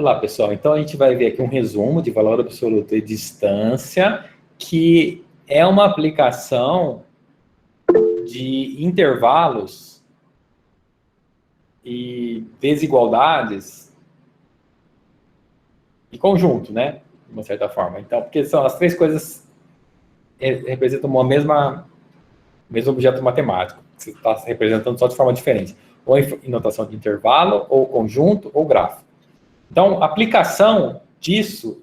Olá, pessoal. Então, a gente vai ver aqui um resumo de valor absoluto e distância, que é uma aplicação de intervalos e desigualdades e conjunto, né? De uma certa forma. Então, porque são as três coisas representam uma mesmo objeto matemático, que você está representando só de forma diferente. Ou em notação de intervalo, ou conjunto, ou gráfico. Então, a aplicação disso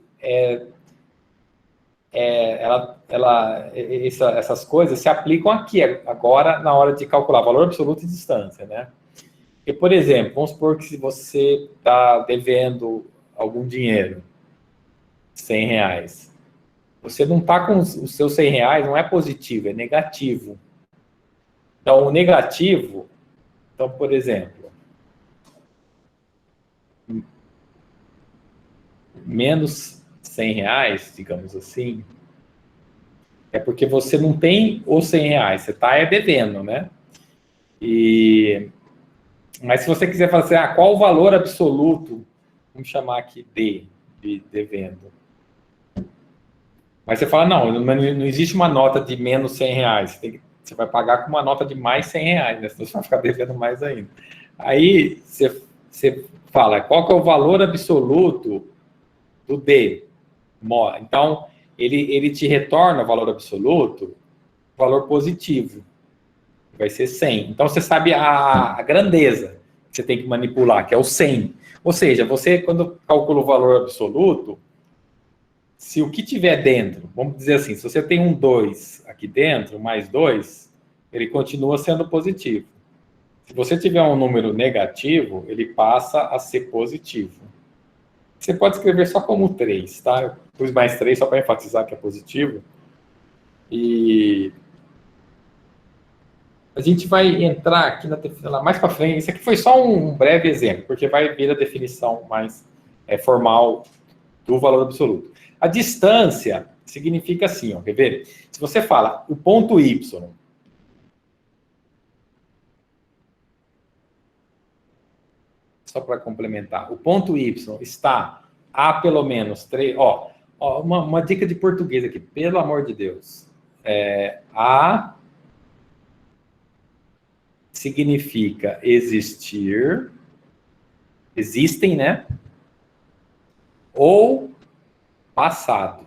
essas coisas se aplicam aqui, agora, na hora de calcular valor absoluto e distância, né? E, por exemplo, vamos supor que se você está devendo algum dinheiro, R$100, você não está com os seus R$100, não é positivo, é negativo. Então, o negativo, então, por exemplo, menos R$100, digamos assim, é porque você não tem os R$100, você está devendo, né? Mas se você quiser falar assim, qual o valor absoluto, vamos chamar aqui de devendo. Mas você fala, não existe uma nota de menos R$100, você vai pagar com uma nota de mais R$100, né? Senão você vai ficar devendo mais ainda. Aí você fala, qual que é o valor absoluto do D? Então, ele te retorna o valor absoluto, valor positivo. Vai ser 100. Então, você sabe a grandeza que você tem que manipular, que é o 100. Ou seja, você, quando calcula o valor absoluto, se o que tiver dentro, vamos dizer assim, se você tem um 2 aqui dentro, mais 2, ele continua sendo positivo. Se você tiver um número negativo, ele passa a ser positivo. Você pode escrever só como 3, tá? Eu pus mais 3 só para enfatizar que é positivo. E a gente vai entrar aqui na definição mais para frente. Isso aqui foi só um breve exemplo, porque vai vir a definição mais formal do valor absoluto. A distância significa assim, ó, quer ver? Se você fala o ponto Y, só para complementar, o ponto Y está a pelo menos 3, uma dica de português aqui, pelo amor de Deus. A significa existir, existem, né? Ou passado.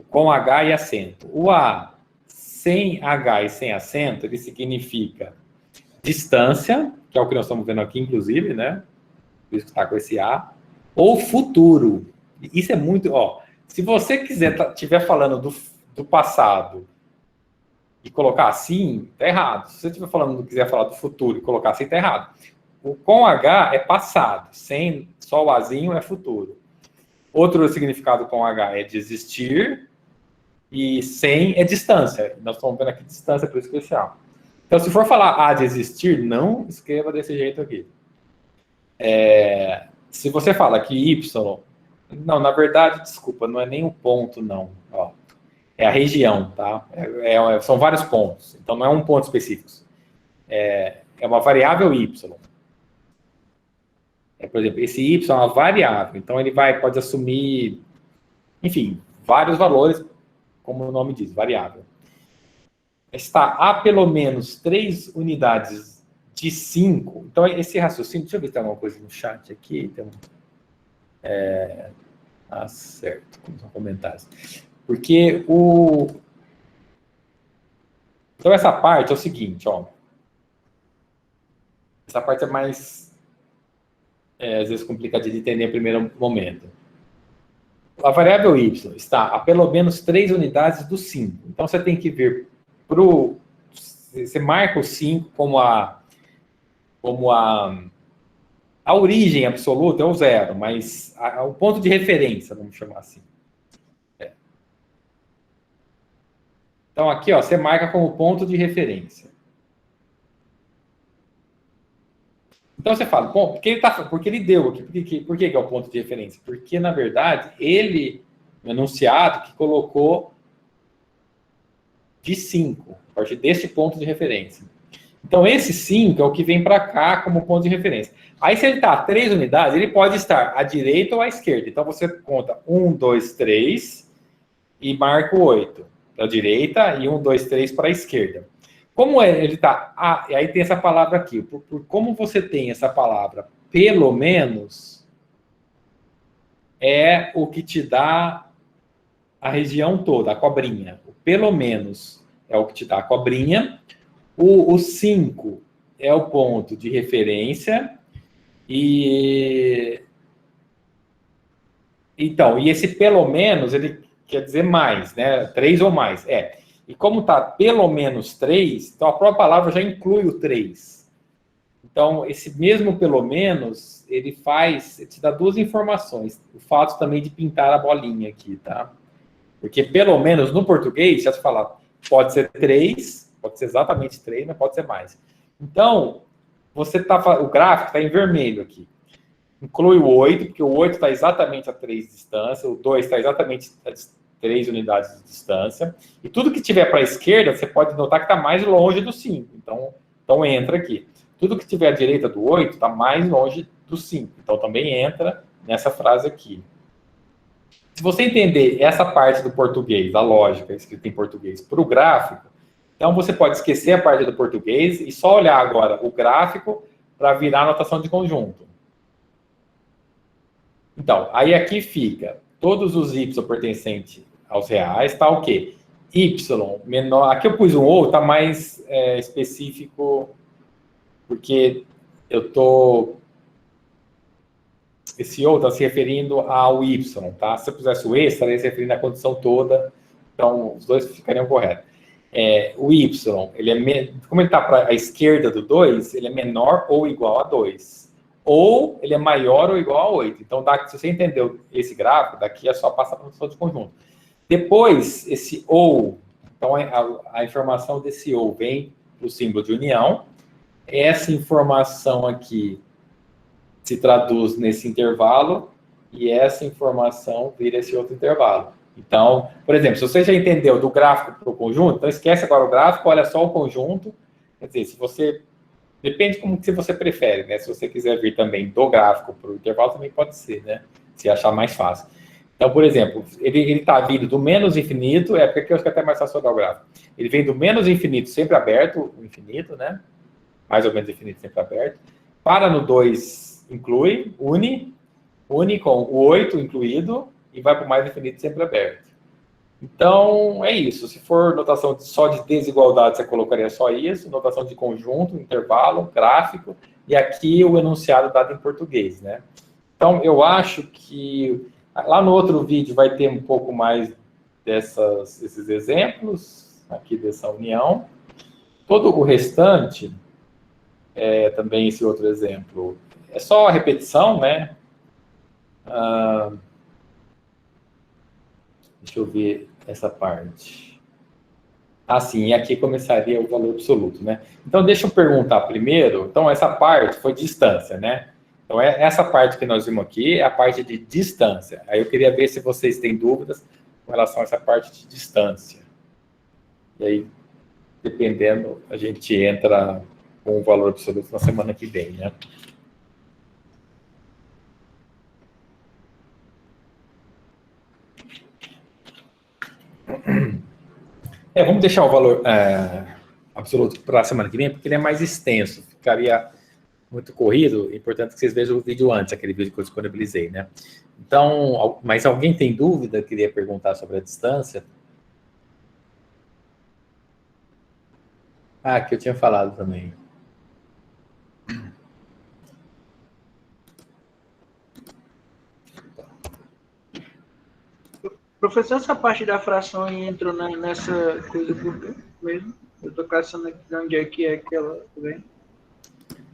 Com H e acento. O A sem H e sem acento, ele significa distância, que é o que nós estamos vendo aqui, inclusive, né? Por isso que está com esse A. Ou futuro. Isso é muito... se você estiver falando do passado e colocar assim, tá errado. Se você quiser falar do futuro e colocar assim, tá errado. O com H é passado, sem só o Azinho é futuro. Outro significado com H é desistir e sem é distância. Nós estamos vendo aqui distância por especial. Então, se for falar A de existir, não escreva desse jeito aqui. Se você fala que Y... Não, na verdade, desculpa, não é nem um ponto, não. É a região, tá? São vários pontos. Então, não é um ponto específico. É uma variável Y. Por exemplo, esse Y é uma variável. Então, ele pode assumir, enfim, vários valores, como o nome diz, variável. Está a pelo menos 3 unidades de 5. Então, esse raciocínio... Deixa eu ver se tem alguma coisa no chat aqui. Certo. São comentários. Porque Então, essa parte é o seguinte, ó. Essa parte é mais, às vezes, complicada de entender no primeiro momento. A variável y está a pelo menos 3 unidades do 5. Então, você tem que vir você marca o 5 como a origem absoluta é o 0, mas o ponto de referência, vamos chamar assim. Então, aqui, ó, você marca como ponto de referência. Então, você fala, bom, porque ele deu aqui. Por que é o ponto de referência? Porque, na verdade, no enunciado, que colocou de 5, a partir deste ponto de referência. Então, esse 5 é o que vem para cá como ponto de referência. Aí, se ele está a 3 unidades, ele pode estar à direita ou à esquerda. Então, você conta 1, 2, 3 e marca o 8 para a direita e 1, 2, 3 para a esquerda. Como ele está... Ah, e aí tem essa palavra aqui. Como você tem essa palavra, pelo menos, é o que te dá a região toda, a cobrinha. O pelo menos é o que te dá a cobrinha. O 5 é o ponto de referência. Então, e esse pelo menos, ele quer dizer mais, né? 3 ou mais. E como está pelo menos 3, então a própria palavra já inclui o 3. Então, esse mesmo pelo menos, ele te dá duas informações. O fato também de pintar a bolinha aqui, tá? Porque pelo menos no português, já se falar, pode ser 3, pode ser exatamente 3, mas pode ser mais. Então, o gráfico está em vermelho aqui. Inclui o 8, porque o 8 está exatamente a 3 de distância, o 2 está exatamente a 3 unidades de distância. E tudo que tiver para a esquerda, você pode notar que está mais longe do 5. Então entra aqui. Tudo que tiver à direita do 8 está mais longe do 5. Então também entra nessa frase aqui. Se você entender essa parte do português, a lógica escrita em português, para o gráfico, então você pode esquecer a parte do português e só olhar agora o gráfico para virar a notação de conjunto. Então, aí aqui fica todos os y pertencentes aos reais, tá o quê? Y menor... Aqui eu pus um ou, tá mais específico, porque esse ou está se referindo ao y, tá? Se eu pusesse o e, estaria se referindo à condição toda, então os dois ficariam corretos. O y, como ele está para a esquerda do 2, ele é menor ou igual a 2. Ou ele é maior ou igual a 8. Então, se você entendeu esse gráfico, daqui é só passar para a notação de conjunto. Depois, esse ou, então a informação desse ou vem para o símbolo de união. Essa informação aqui se traduz nesse intervalo e essa informação vira esse outro intervalo. Então, por exemplo, se você já entendeu do gráfico para o conjunto, então esquece agora o gráfico, olha só o conjunto. Quer dizer, se você... Depende como que você prefere, né? Se você quiser vir também do gráfico para o intervalo, também pode ser, né? Se achar mais fácil. Então, por exemplo, ele está vindo do menos infinito, porque aqui eu acho que é até mais fácil olhar o gráfico. Ele vem do menos infinito sempre aberto, o infinito, né? Mais ou menos infinito sempre aberto. Para no 2 inclui, une com o 8 incluído e vai para o mais infinito sempre aberto. Então, é isso. Se for notação só de desigualdade, você colocaria só isso. Notação de conjunto, intervalo, gráfico. E aqui o enunciado dado em português, né? Então, eu acho que... Lá no outro vídeo vai ter um pouco mais esses exemplos, aqui dessa união. Todo o restante, também esse outro exemplo, é só a repetição, né? Deixa eu ver essa parte. Sim, e aqui começaria o valor absoluto, né? Então, deixa eu perguntar primeiro. Então, essa parte foi distância, né? Então, essa parte que nós vimos aqui é a parte de distância. Aí eu queria ver se vocês têm dúvidas com relação a essa parte de distância. E aí, dependendo, a gente entra com o valor absoluto na semana que vem, né? Vamos deixar o valor absoluto para a semana que vem, porque ele é mais extenso. Ficaria muito corrido. É importante que vocês vejam o vídeo antes, aquele vídeo que eu disponibilizei, né? Então, mas alguém tem dúvida? Queria perguntar sobre a distância? Que eu tinha falado também. Professor, essa parte da fração entrou nessa coisa mesmo? Eu estou caçando aqui de onde é que ela vem.